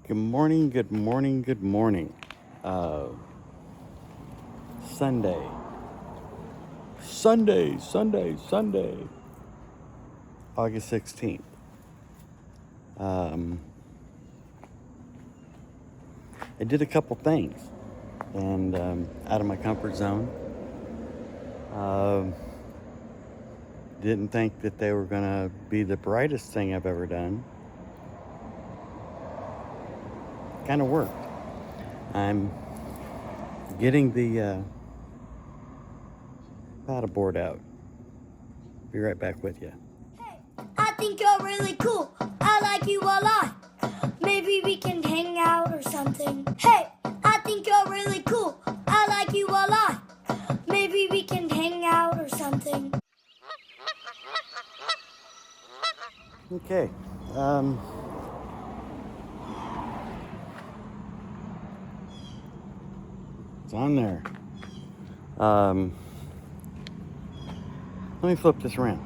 Good morning, good morning, good morning. Sunday. Sunday. August 16th. I did a couple things and out of my comfort zone. Didn't think that they were going to be the brightest thing I've ever done. Kind of worked. I'm getting the paddleboard out. Be right back with you. Hey, I think you're really cool. I like you a lot. Maybe we can hang out or something. Hey, I think you're really cool. I like you a lot. Maybe we can hang out or something. Okay. It's on there. Let me flip this around.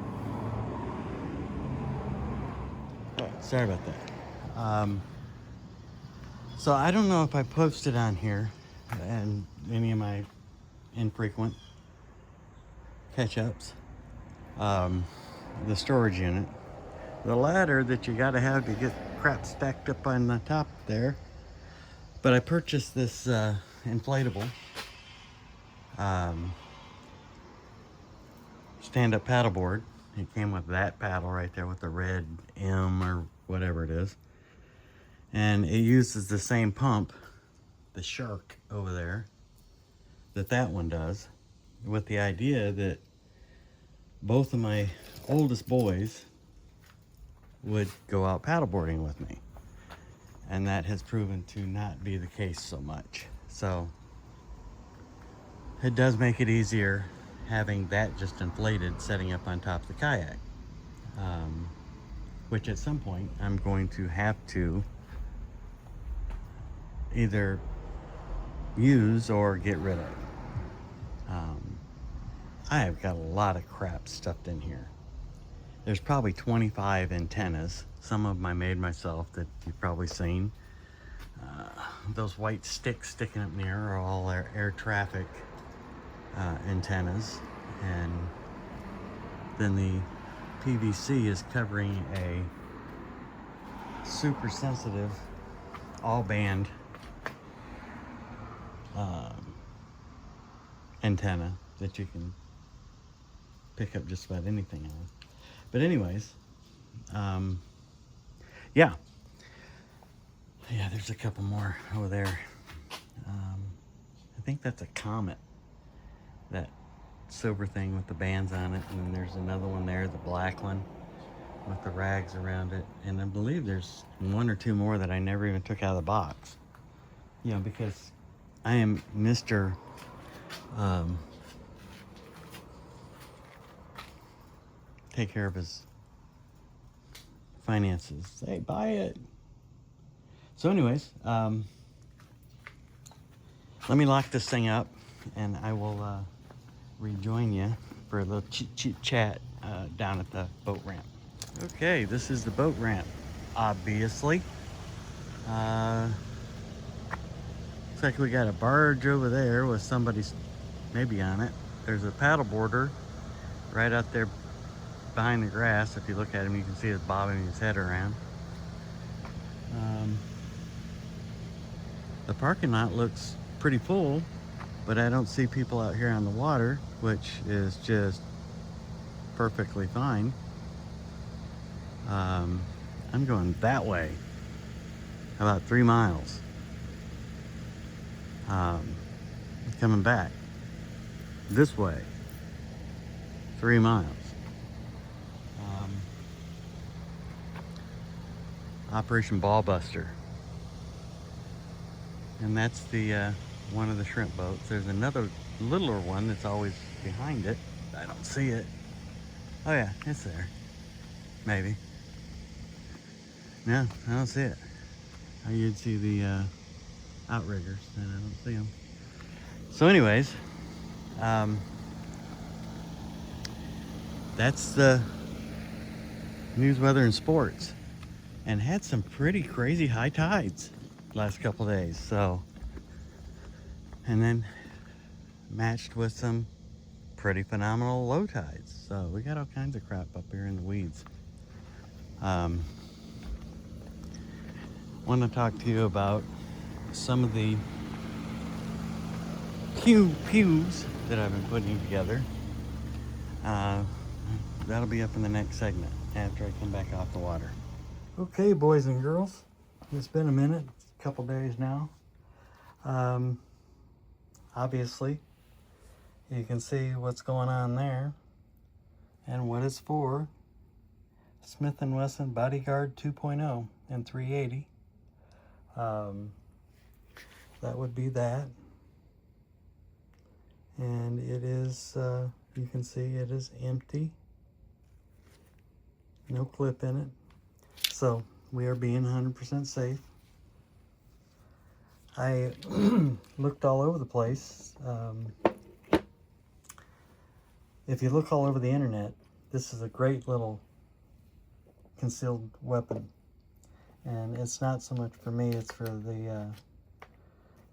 Oh, sorry about that. So I don't know if I posted on here and any of my infrequent catch-ups, the storage unit, the ladder that you got to have to get crap stacked up on the top there. But I purchased this inflatable stand-up paddleboard. It came with that paddle right there with the red M or whatever it is. And it uses the same pump, the Shark over there, that one does, with the idea that both of my oldest boys would go out paddleboarding with me. And that has proven to not be the case so much. So it does make it easier having that just inflated, setting up on top of the kayak. Which at some point I'm going to have to either use or get rid of. I have got a lot of crap stuffed in here. There's probably 25 antennas. Some of them I made myself that you've probably seen. Those white sticks sticking up in the air are all air traffic antennas. And then the PVC is covering a super sensitive all band antenna that you can pick up just about anything on. But anyways, yeah, there's a couple more over there. I think that's a Comet, that silver thing with the bands on it, and then there's another one there, the black one with the rags around it, and I believe there's one or two more that I never even took out of the box, because I am Mr. Take care of his finances. Hey, buy it. So anyways, let me lock this thing up and I will rejoin you for a little chit chat down at the boat ramp. Okay, this is the boat ramp, obviously. Looks like we got a barge over there with somebody's maybe on it. There's a paddleboarder right out there behind the grass. If you look at him, you can see his bobbing his head around. The parking lot looks pretty full, but I don't see people out here on the water, which is just perfectly fine. I'm going that way, about 3 miles. Coming back this way, 3 miles. Operation Ball Buster. And that's the one of the shrimp boats. There's another littler one that's always behind it. I don't see it. Oh yeah, it's there. Maybe. No, I don't see it. You'd see the outriggers, and I don't see them. So anyways, that's the news, weather, and sports. And had some pretty crazy high tides. last couple days. So, and then matched with some pretty phenomenal low tides. So we got all kinds of crap up here in the weeds. Want to talk to you about some of the pews that I've been putting together. That'll be up in the next segment after I come back off the water. Okay, boys and girls, it's been a minute, a couple days now. Obviously, you can see what's going on there and what it's for. Smith & Wesson Bodyguard 2.0 and 380. That would be that. And it is, you can see it is empty. No clip in it. So we are being 100% safe. I looked all over the place. If you look all over the internet, this is a great little concealed weapon. And it's not so much for me, it's for the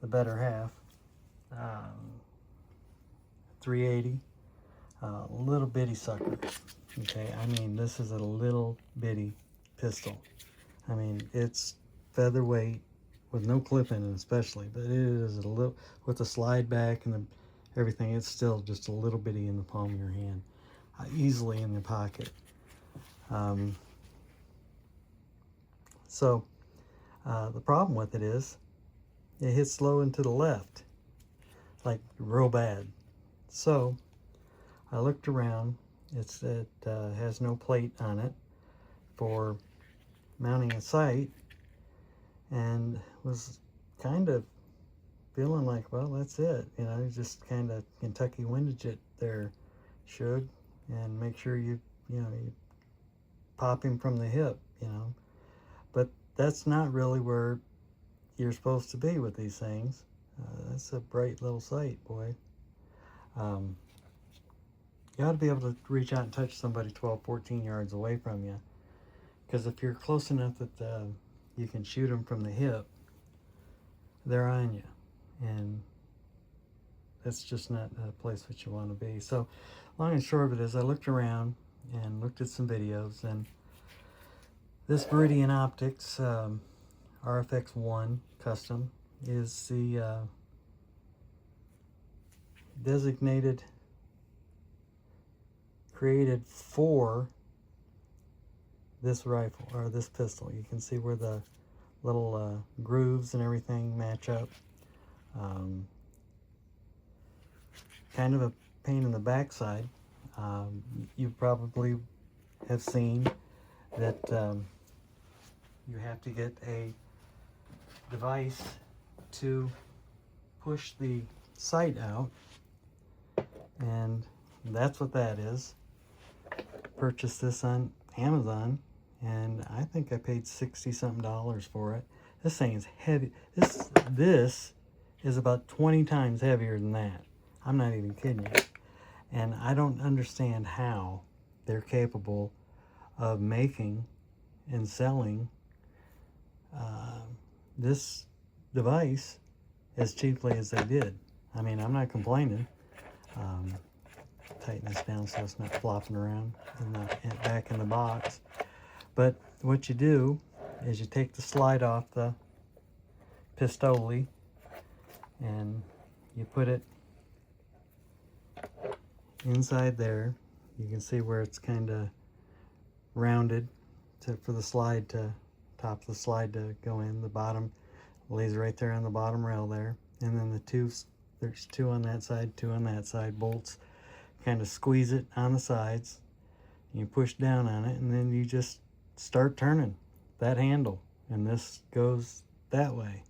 better half. 380, little bitty sucker. Okay, I mean, this is a little bitty pistol. I mean, it's featherweight with no clip in it especially, but it is a little, with the slide back and everything, it's still just a little bitty in the palm of your hand, easily in your pocket. So the problem with it is it hits slow and to the left, like real bad. So I looked around. It has no plate on it for mounting a sight, and was kind of feeling like, well, that's it. You know, just kind of Kentucky windage it there, Shug, and make sure you pop him from the hip, you know. But that's not really where you're supposed to be with these things. That's a bright little sight, boy. You ought to be able to reach out and touch somebody 12, 14 yards away from you. Because if you're close enough that you can shoot them from the hip, they're on you. And that's just not a place that you want to be. So long and short of it is, I looked around and looked at some videos, and this Viridian Optics RFX1 custom is the designated, created for this rifle, or this pistol. You can see where the little grooves and everything match up. Kind of a pain in the backside. You probably have seen that you have to get a device to push the sight out, and that's what that is. Purchased this on Amazon, and I think I paid $60-something for it. This thing is heavy. This is about 20 times heavier than that. I'm not even kidding you. And I don't understand how they're capable of making and selling this device as cheaply as they did. I mean, I'm not complaining. Tighten this down so it's not flopping around back in the box. But what you do is you take the slide off the pistoli and you put it inside there. You can see where it's kind of rounded for the slide to, top of the slide to go in. The bottom lays right there on the bottom rail there. And then there's two on that side, two on that side, bolts. Kind of squeeze it on the sides. You push down on it, and then you just start turning that handle. And this goes that way.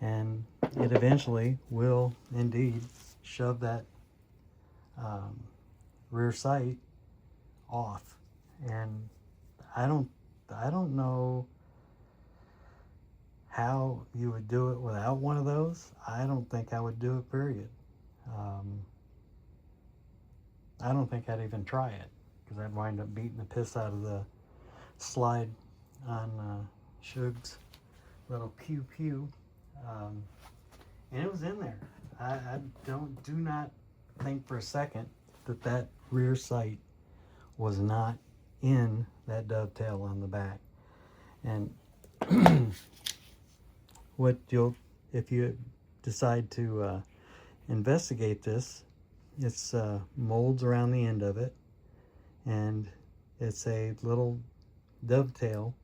And it eventually will indeed shove that rear sight off. And I don't know how you would do it without one of those. I don't think I would do it, period. I don't think I'd even try it, because I'd wind up beating the piss out of the slide on Shug's little pew pew, and it was in there. I do not think for a second that that rear sight was not in that dovetail on the back. And what you'll, if you decide to investigate this, it's molds around the end of it, and it's a little dovetail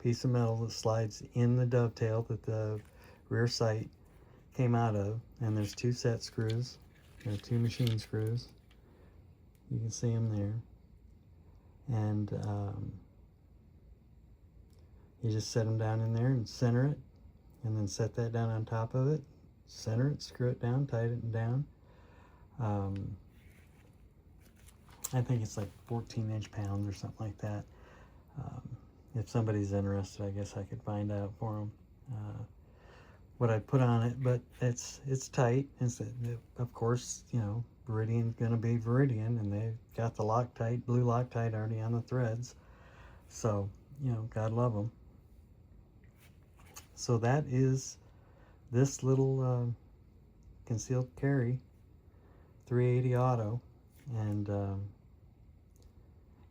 piece of metal that slides in the dovetail that the rear sight came out of, and there's two set screws. There are two machine screws. You can see them there, and you just set them down in there and center it, and then set that down on top of it, center it, screw it down, tighten it down. I think it's like 14 inch-pounds or something like that. If somebody's interested, I guess I could find out for them what I put on it, but it's tight. It's, of course, you know, Viridian's gonna be Viridian, and they've got the Loctite, blue Loctite already on the threads. So, you know, God love them. So that is this little concealed carry 380 auto, and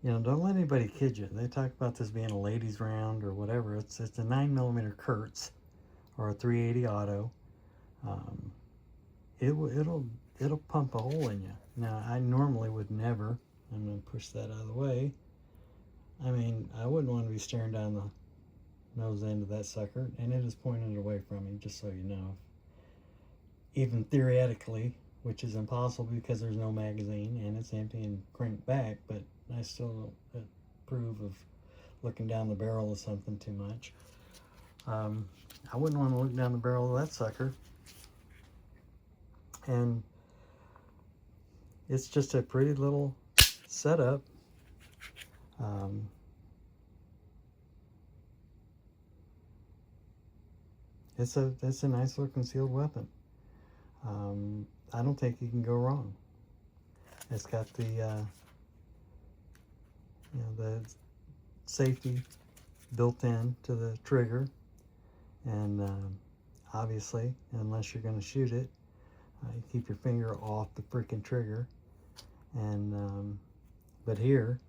you know, don't let anybody kid you. They talk about this being a ladies round or whatever. It's a 9mm Kurtz or a 380 auto. It'll pump a hole in you. Now, I normally would never. I'm gonna push that out of the way. I mean, I wouldn't want to be staring down the nose end of that sucker, and it is pointing it away from me, just so you know. Even theoretically, which is impossible because there's no magazine and it's empty and cranked back, but I still don't approve of looking down the barrel of something too much. I wouldn't want to look down the barrel of that sucker. And it's just a pretty little setup. It's a nice little concealed weapon. I don't think you can go wrong. It's got the you know, the safety built in to the trigger, and obviously, unless you're going to shoot it, you keep your finger off the freaking trigger. And but here,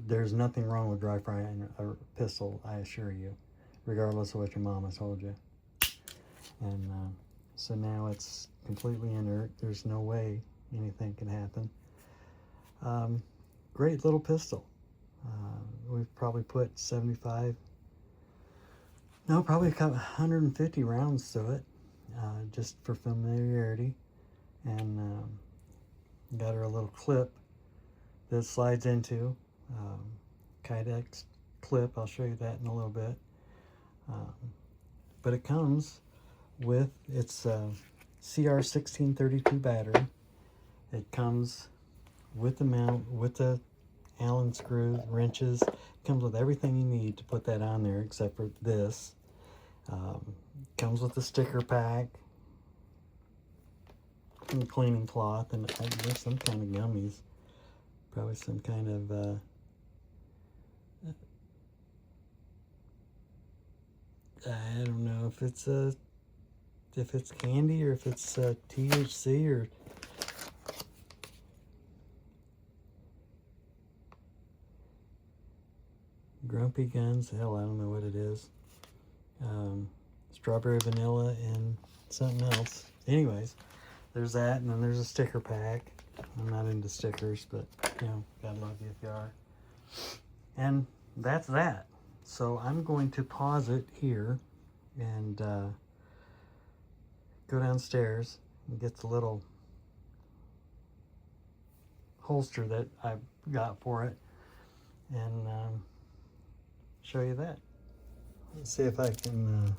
there's nothing wrong with dry firing a pistol, I assure you, regardless of what your mama told you. And so now it's completely inert. There's no way anything can happen. Great little pistol. We've probably put 75, no, probably 150 rounds to it, just for familiarity. And got her a little clip that slides into, Kydex clip. I'll show you that in a little bit. But it comes with its CR1632 battery. It comes with the mount, with the Allen screws, wrenches. It comes with everything you need to put that on there, except for this. Comes with the sticker pack and cleaning cloth, and there's some kind of gummies, probably some kind of I don't know if it's candy or if it's THC or Grumpy Guns. Hell, I don't know what it is. Strawberry vanilla and something else. Anyways, there's that, and then there's a sticker pack. I'm not into stickers, but you know, God love you if you are. And that's that. So I'm going to pause it here and go downstairs and get the little holster that I got for it, and show you that. Let's see if I can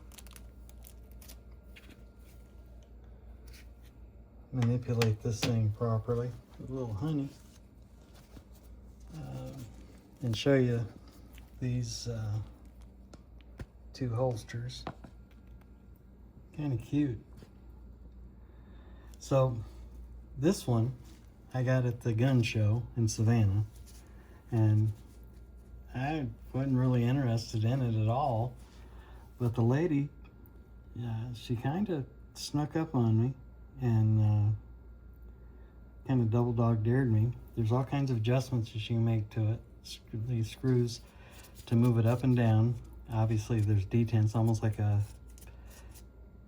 manipulate this thing properly with a little honey, and show you these two holsters. Kind of cute. So this one I got at the gun show in Savannah, and I wasn't really interested in it at all, But the lady, she kind of snuck up on me and kind of double dog dared me. There's all kinds of adjustments that you can make to it. These screws to move it up and down. Obviously there's detents, almost like a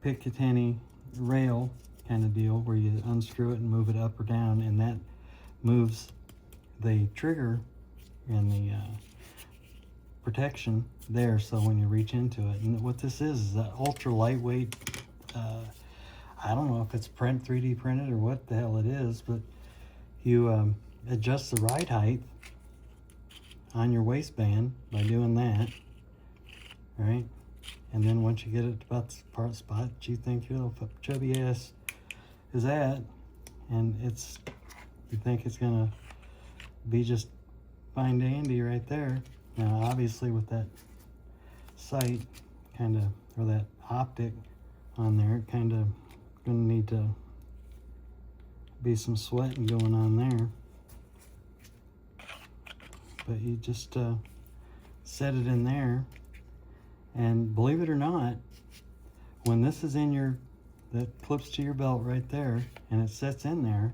Picatinny rail kind of deal, where you unscrew it and move it up or down, and that moves the trigger and the protection there, so when you reach into it. And what this is that ultra lightweight, I don't know if it's 3D printed or what the hell it is, but you adjust the ride height on your waistband by doing that, right? And then once you get it about the spot you think your little chubby ass is at, and you think it's gonna be just fine dandy right there. Now obviously with that sight kind of, or that optic on there, it kind of gonna need to be some sweating going on there. But you just set it in there, and believe it or not, when this is in that clips to your belt right there, and it sets in there,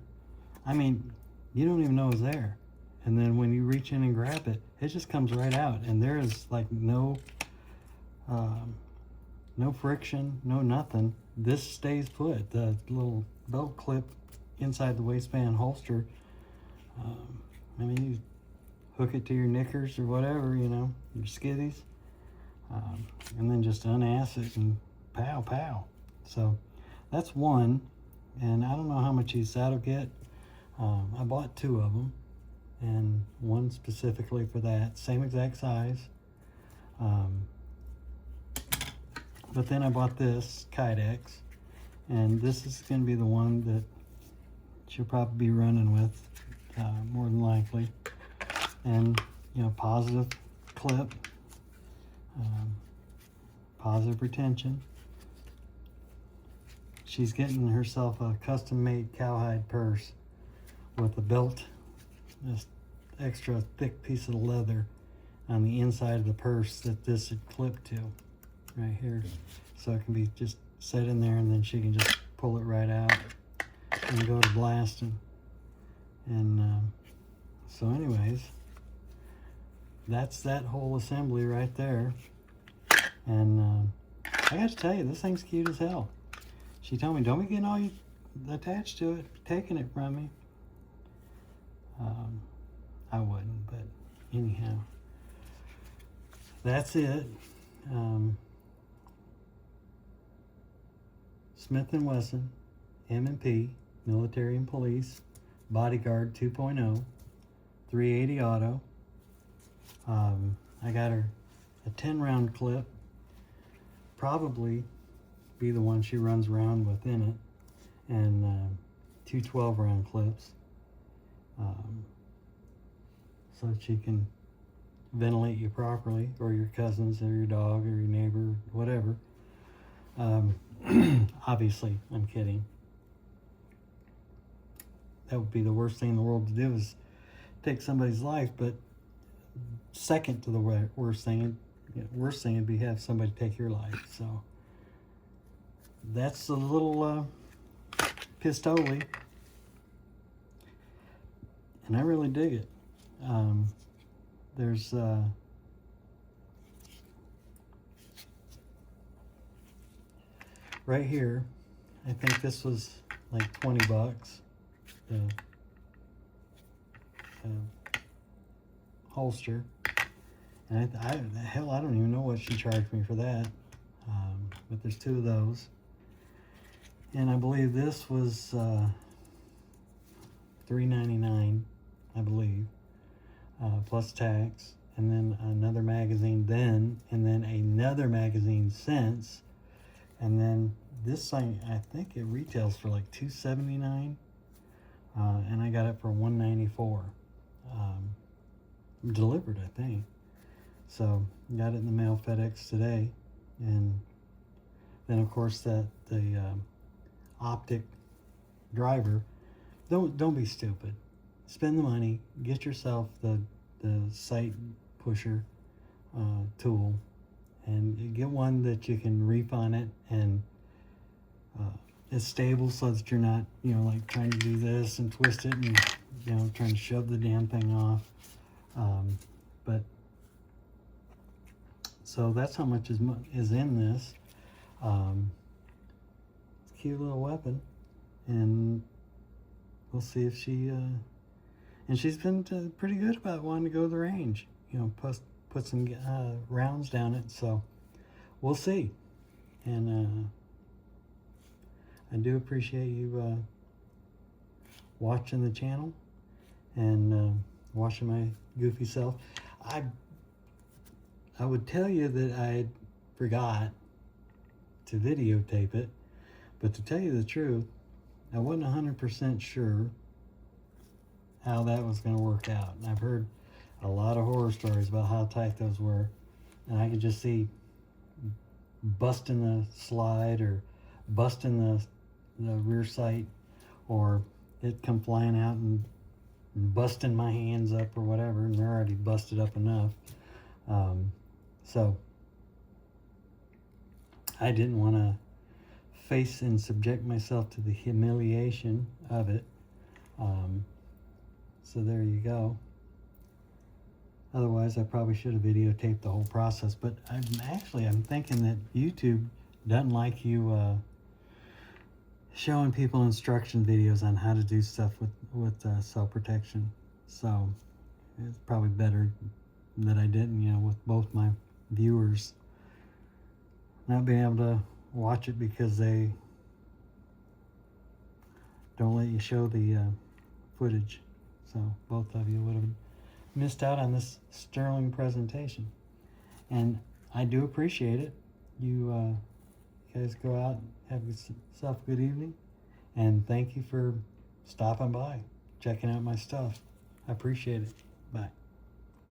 I mean, you don't even know it's there. And then when you reach in and grab it, it just comes right out, and there is like no friction, no nothing. This stays put. The little belt clip inside the waistband holster, I mean, you hook it to your knickers or whatever, you know, your skivvies, and then just unass it and pow pow. So that's one, and I don't know how much each that'll get. I bought 2 of them, and one specifically for that, same exact size. But then I bought this Kydex, and this is going to be the one that she'll probably be running with, more than likely. And you know, positive clip, positive retention. She's getting herself a custom-made cowhide purse with a belt, this extra thick piece of leather on the inside of the purse that this would clip to right here, so it can be just set in there, and then she can just pull it right out and go to blasting. And so anyways, that's that whole assembly right there. And I got to tell you, this thing's cute as hell. She told me, don't be getting all you attached to it, taking it from me. I wouldn't, but anyhow, that's it. Smith & Wesson MP Military and Police Bodyguard 2.0 380 auto. I got her a 10-round clip, probably be the one she runs around with in it, and 2 12-round clips, so that she can ventilate you properly, or your cousins, or your dog, or your neighbor, whatever. Obviously, I'm kidding. That would be the worst thing in the world to do, is take somebody's life. But second to the worst thing would be have somebody take your life. So that's a little pistoli, and I really dig it. There's right here, I think this was like 20 bucks. The holster, and hell, I don't even know what she charged me for that. But there's 2 of those, and I believe this was $3.99, I believe, plus tax, and then another magazine then, and then another magazine since, and then this thing, I think it retails for like $2.79, and I got it for $1.94, delivered, I think. So got it in the mail, FedEx today. And then of course the Optic driver, don't be stupid. Spend the money, get yourself the sight pusher tool, And you get one that you can reef on it and it's stable, so that you're not, you know, like trying to do this and twist it and, you know, trying to shove the damn thing off. But so that's how much is in this. It's a cute little weapon, and we'll see if she and she's been pretty good about wanting to go to the range, you know, put some rounds down it, so we'll see. And I do appreciate you watching the channel and watching my goofy self. I would tell you that I forgot to videotape it, but to tell you the truth, I wasn't 100% sure how that was going to work out. And I've heard a lot of horror stories about how tight those were, and I could just see busting the slide or busting the rear sight, or it come flying out and busting my hands up or whatever, and they're already busted up enough. So I didn't want to face and subject myself to the humiliation of it. So there you go. Otherwise, I probably should have videotaped the whole process. But I'm thinking that YouTube doesn't like you showing people instruction videos on how to do stuff with self-protection. So it's probably better that I didn't, you know, with both my viewers not being able to watch it because they don't let you show the footage. So both of you would have missed out on this sterling presentation. And I do appreciate it. You guys go out, have yourself a good evening, and thank you for stopping by, checking out my stuff. I appreciate it. Bye.